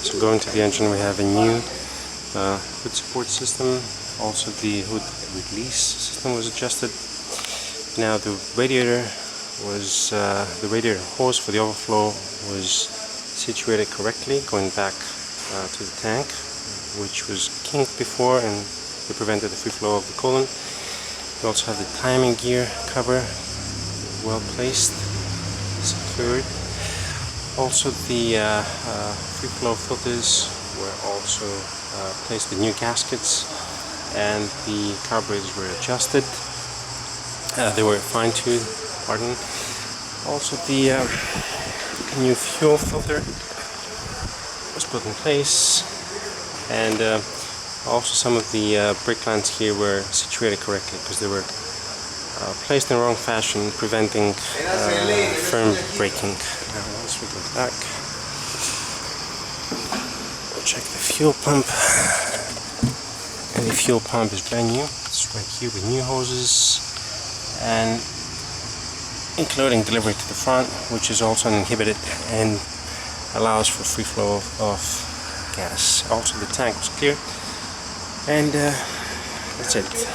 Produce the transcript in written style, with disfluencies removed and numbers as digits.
So going to the engine, we have a new hood support system. Also the hood release system was adjusted. Now the radiator hose for the overflow was situated correctly, going back to the tank, which was kinked before, and it prevented the free flow of the coolant. We also have the timing gear cover well placed, secured. Also the free flow filters were also placed with new gaskets, and the carburetors were adjusted. They were fine-tuned, pardon. Also the new fuel filter was put in place, and also some of the brake lines here were situated correctly because they were placed in the wrong fashion, preventing firm braking. Now once we go back, we'll check the fuel pump, and the fuel pump is brand new. It's right here with new hoses, and including delivery to the front, which is also uninhibited and allows for free flow of gas. Also the tank was clear, and that's it.